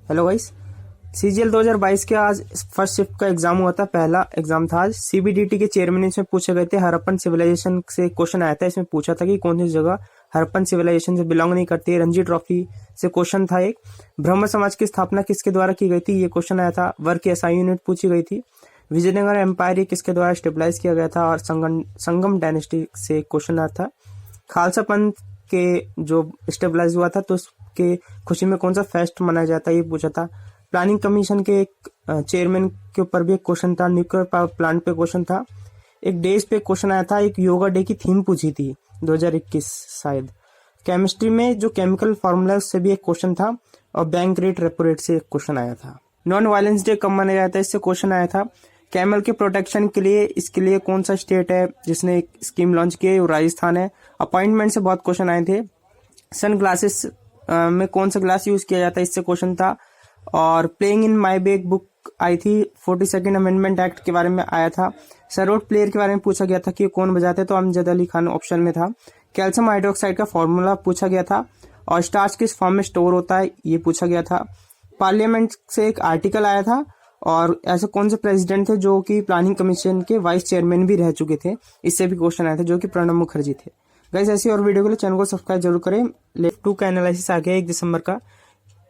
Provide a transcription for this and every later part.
Hello guys. CGL 2022 के आज first shift का एग्जाम हुआ था। पहला एग्जाम था आज। सीबीडीटी के चेयरमैन इसमें पूछे गए थे। हड़प्पन सिविलाइजेशन से क्वेश्चन आया था। इसमें पूछा था कि कौन सी जगह हड़प्पन सिविलाइजेशन से बिलोंग नहीं करती है। रणजी ट्रॉफी से क्वेश्चन था एक। ब्रह्म समाज की स्थापना किसके द्वारा की गई थी, ये क्वेश्चन आया था। वर्ग की एसआई यूनिट पूछी गई थी। विजयनगर एम्पायर किसके द्वारा स्टेबलाइज किया गया था। और संगम डायनेस्टी से क्वेश्चन आया था। खालसा पंथ के जो स्टेबलाइज हुआ था तो उसके खुशी में कौन सा फेस्ट मनाया जाता है, ये पूछा था। प्लानिंग कमीशन के एक चेयरमैन के ऊपर भी एक क्वेश्चन था। न्यूक्लियर पावर प्लांट पे क्वेश्चन था। एक डेज पे क्वेश्चन आया था। एक योगा डे की थीम पूछी थी 2021 शायद। केमिस्ट्री में जो केमिकल फॉर्मूला से भी एक क्वेश्चन था। और बैंक रेट रेपो रेट से एक क्वेश्चन आया था। नॉन वायलेंस डे कब मनाया जाता है, इससे क्वेश्चन आया था। कैमल के प्रोटेक्शन के लिए इसके लिए कौन सा स्टेट है जिसने एक स्कीम लॉन्च की है, वो राजस्थान है। अपॉइंटमेंट से बहुत क्वेश्चन आए थे। सन ग्लासेस में कौन सा ग्लास यूज किया जाता है, इससे क्वेश्चन था। और playing in my bag book आई थी। 42nd अमेंडमेंट एक्ट के बारे में आया था। सरोड प्लेयर के बारे में पूछा गया था कि कौन बजाते, तो अमजद अली खान ऑप्शन में था। कैल्शियम हाइड्रोक्साइड का फॉर्मूला पूछा गया था। और स्टार्च किस फॉर्म में स्टोर होता है, ये पूछा गया था। पार्लियामेंट से एक आर्टिकल आया था। और ऐसे कौन से प्रेसिडेंट थे जो कि प्लानिंग कमीशन के वाइस चेयरमैन भी रह चुके थे, इससे भी क्वेश्चन आए थे, जो कि प्रणब मुखर्जी थे। गाइस ऐसी और वीडियो के लिए चैनल को सब्सक्राइब जरूर करें। लेफ्ट 2 का एनालिसिस आ गया 1 दिसंबर का।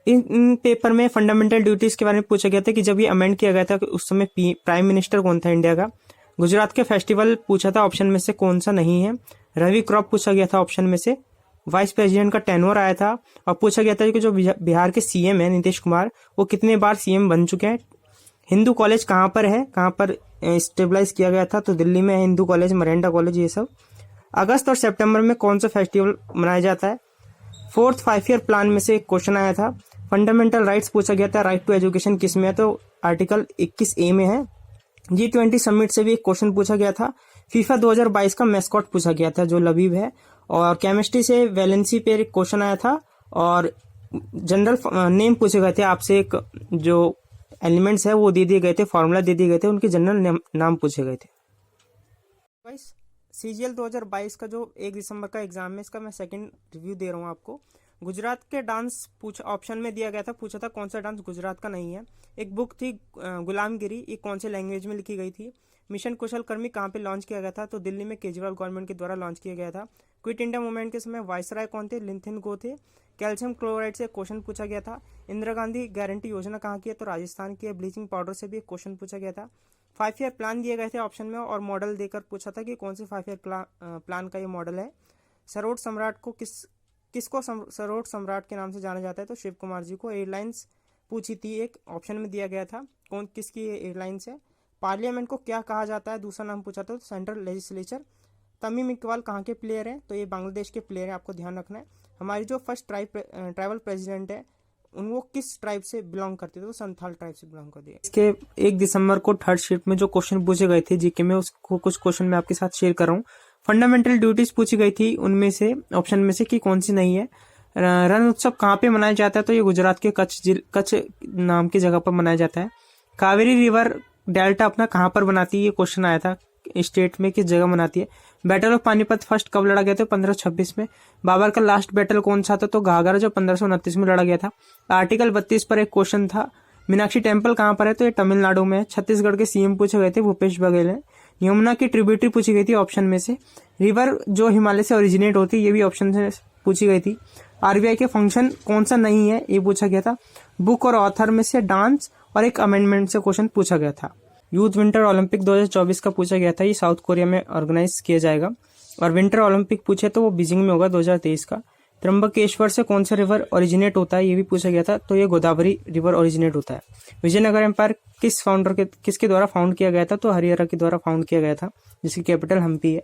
इन पेपर में फंडामेंटल ड्यूटीज के बारे में पूछा गया था कि जब ये अमेंड किया गया था उस समय प्राइम मिनिस्टर कौन था इंडिया का। गुजरात के फेस्टिवल पूछा था, ऑप्शन में से कौन सा नहीं है। रवि क्रॉप पूछा गया था ऑप्शन में से। वाइस प्रेसिडेंट का टेन्योर आया था। और पूछा गया था कि जो बिहार के सीएम है नीतीश कुमार, वो कितने बार सीएम बन चुके हैं। हिंदू कॉलेज कहाँ पर है, कहाँ पर स्टेबलाइज किया गया था, तो दिल्ली में है हिंदू कॉलेज, मरेंडा कॉलेज, ये सब। अगस्त और सितंबर में कौन सा फेस्टिवल मनाया जाता है। 4th 5 ईयर प्लान में से एक क्वेश्चन आया था। फंडामेंटल राइट्स पूछा गया था। राइट टू एजुकेशन किस में है, तो आर्टिकल 21A में है। G20 समिट से भी एक क्वेश्चन पूछा गया था। फीफा 2022 का मैस्कॉट पूछा गया था, जो लबीब है। और केमिस्ट्री से वैलेंसी पे एक क्वेश्चन आया था। और जनरल नेम पूछे गए थे आपसे। एक जो एलिमेंट्स है वो दे दिए गए थे, फॉर्मूला दे दिए गए थे, उनके जनरल नाम पूछे गए थे। सीजीएल 2022 का जो 1 दिसंबर का एग्जाम है, इसका मैं सेकंड रिव्यू दे रहा हूँ आपको। गुजरात के डांस ऑप्शन में दिया गया था। पूछा था कौन सा डांस गुजरात का नहीं है। एक बुक थी गुलामगिरी, ये कौन से लैंग्वेज में लिखी गई थी। मिशन कुशल कर्मी कहाँ पे लॉन्च किया गया था, तो दिल्ली में केजरीवाल गवर्नमेंट के द्वारा लॉन्च किया गया था। क्विट इंडिया मूवमेंट के समय वायसराय कौन थे, लिंथिन गो थे। कैल्शियम क्लोराइड से क्वेश्चन पूछा गया था। इंदिरा गांधी गारंटी योजना कहाँ की है, तो राजस्थान की है। ब्लीचिंग पाउडर से भी एक क्वेश्चन पूछा गया था। 5 ईयर प्लान दिए गए थे ऑप्शन में, और मॉडल देकर पूछा था कि कौन से 5 ईयर प्लान का ये मॉडल है। सरोड सम्राट को किसको सरोड सम्राट के नाम से जाना जाता है, तो शिव कुमार जी को। एयरलाइंस पूछी थी एक, ऑप्शन में दिया गया था कौन किसकी एयरलाइंस है। पार्लियामेंट को क्या कहा जाता है, दूसरा नाम पूछा था, सेंट्रल लेजिस्लेचर। तमीम इकबाल कहाँ के प्लेयर हैं, तो ये बांग्लादेश के प्लेयर हैं, आपको ध्यान रखना है। हमारी जो फर्स्ट ट्राइबल प्रेसिडेंट है वो किस ट्राइब से बिलोंग करती है, तो संथाल ट्राइब से बिलोंग करती है। इसके 1 दिसंबर को थर्ड शिफ्ट में जो क्वेश्चन पूछे गए थे जीके में, उसको कुछ क्वेश्चन मैं आपके साथ शेयर कर रहा हूँ। फंडामेंटल ड्यूटीज पूछी गई थी, उनमें से ऑप्शन में से कि कौन सी नहीं है। रण उत्सव कहाँ पे मनाया जाता है, तो ये गुजरात के कच्छ नाम की जगह पर मनाया जाता है। कावेरी रिवर डेल्टा अपना कहाँ पर बनाती है, ये क्वेश्चन आया था। स्टेट में किस जगह बनाती है। बैटल ऑफ पानीपत फर्स्ट कब लड़ा गया था, 1526 में। बाबर का लास्ट बैटल कौन सा था, तो घाघरा, जो 1529 में लड़ा गया था। आर्टिकल 32 पर एक क्वेश्चन था। मीनाक्षी टेम्पल कहाँ पर है, तो ये तमिलनाडु में है। छत्तीसगढ़ के सीएम पूछे गए थे, भूपेश बघेल है। यमुना की ट्रिब्यूटरी पूछी गई थी ऑप्शन में से। रिवर जो हिमालय से ओरिजिनेट होती है, ये भी ऑप्शन से पूछी गई थी। आरबीआई के फंक्शन कौन सा नहीं है, ये पूछा गया था। बुक और ऑथर में से डांस और एक अमेंडमेंट से क्वेश्चन पूछा गया था। यूथ विंटर ओलंपिक 2024 का पूछा गया था, ये साउथ कोरिया में ऑर्गेनाइज किया जाएगा। और विंटर ओलंपिक पूछे तो वो बीजिंग में होगा 2023 का। त्र्यंबकेश्वर से कौन सा रिवर ओरिजिनेट होता है, ये भी पूछा गया था, तो ये गोदावरी रिवर ओरिजिनेट होता है। विजयनगर एम्पायर किसके द्वारा फाउंड किया गया था, तो हरिहरा के द्वारा फाउंड किया गया था, जिसकी कैपिटल हम्पी है।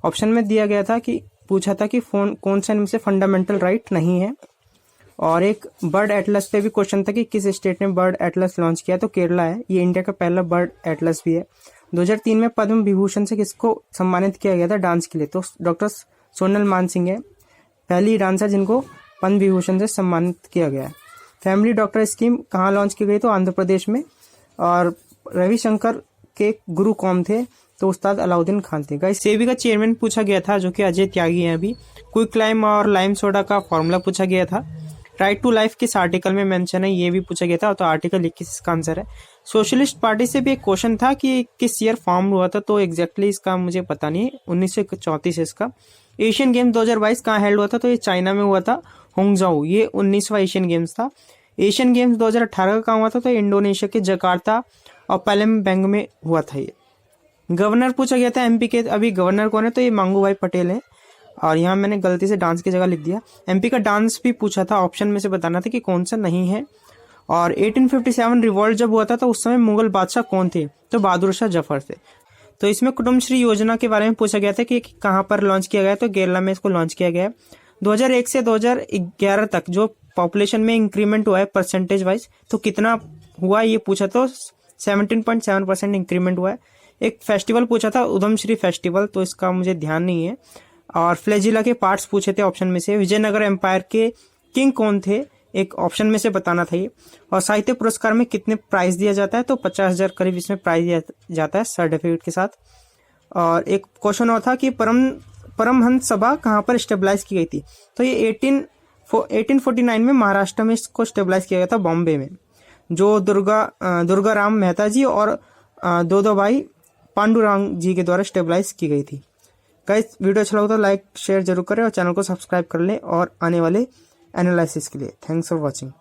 ऑप्शन में दिया गया था कि पूछा था कि कौन सा इनमें से फंडामेंटल राइट नहीं है। और एक बर्ड एटलस पे भी क्वेश्चन था कि किस स्टेट ने बर्ड एटलस लॉन्च किया, तो केरला है। ये इंडिया का पहला बर्ड एटलस भी है। 2003 में पद्म विभूषण से किसको सम्मानित किया गया था डांस के लिए, तो डॉक्टर सोनल मानसिंह है, पहली डांसर जिनको पद्म विभूषण से सम्मानित किया गया है। फैमिली डॉक्टर स्कीम कहाँ लॉन्च की गई, तो आंध्र प्रदेश में। और रविशंकर के गुरु कौन थे, तो उस्ताद अलाउद्दीन खान थे। गाइस सेबी का चेयरमैन पूछा गया था, जो कि अजय त्यागी है अभी। क्विक लाइम और लाइम सोडा का फॉर्मूला पूछा गया था। राइट टू लाइफ किस आर्टिकल में मेंशन है, ये भी पूछा गया था, तो आर्टिकल 21 इसका आंसर है। सोशलिस्ट पार्टी से भी एक क्वेश्चन था कि किस ईयर फॉर्म हुआ था, तो एग्जैक्टली इसका मुझे पता नहीं है, 1934 है इसका। एशियन गेम 2022 कहाँ हेल्ड हुआ था, तो ये चाइना में हुआ था, होंगजाऊ, ये 19वां एशियन गेम्स था। एशियन गेम्स 2018 का कहाँ हुआ था, तो इंडोनेशिया के जकार्ता और पैलेम्बैंग में हुआ था ये। गवर्नर पूछा गया था एमपी के, अभी गवर्नर कौन है, तो ये मांगू भाई पटेल है। और यहाँ मैंने गलती से डांस की जगह लिख दिया। एमपी का डांस भी पूछा था, ऑप्शन में से बताना था कि कौन सा नहीं है। और 1857 रिवॉल्ट जब हुआ था तो उस समय मुगल बादशाह कौन थे, तो बहादुर शाह जफर थे। तो इसमें कुटुम्बश्री योजना के बारे में पूछा गया था कि कहाँ पर लॉन्च किया गया, तो केरला में इसको लॉन्च किया गया है। 2001 से 2011 तक जो पॉपुलेशन में इंक्रीमेंट हुआ है परसेंटेज वाइज, तो कितना हुआ ये पूछा, तो 17.7% इंक्रीमेंट हुआ है। एक फेस्टिवल पूछा था उधमश्री फेस्टिवल, तो इसका मुझे ध्यान नहीं है। और फ्लैजिला के पार्ट्स पूछे थे ऑप्शन में से। विजयनगर एम्पायर के किंग कौन थे, एक ऑप्शन में से बताना था ये। और साहित्य पुरस्कार में कितने प्राइज दिया जाता है, तो 50,000 करीब इसमें प्राइज दिया जाता है सर्टिफिकेट के साथ। और एक क्वेश्चन और था कि परमहंस सभा कहाँ पर स्टेबलाइज की गई थी, तो ये 1849 में महाराष्ट्र में इसको स्टेबलाइज किया गया था, बॉम्बे में, जो दुर्गा राम मेहता जी और दो भाई पांडुरंग जी के द्वारा स्टेबलाइज की गई थी। गाइस वीडियो अच्छा लगा तो लाइक शेयर जरूर करें और चैनल को सब्सक्राइब कर लें और आने वाले एनालिसिस के लिए। Thanks for watching.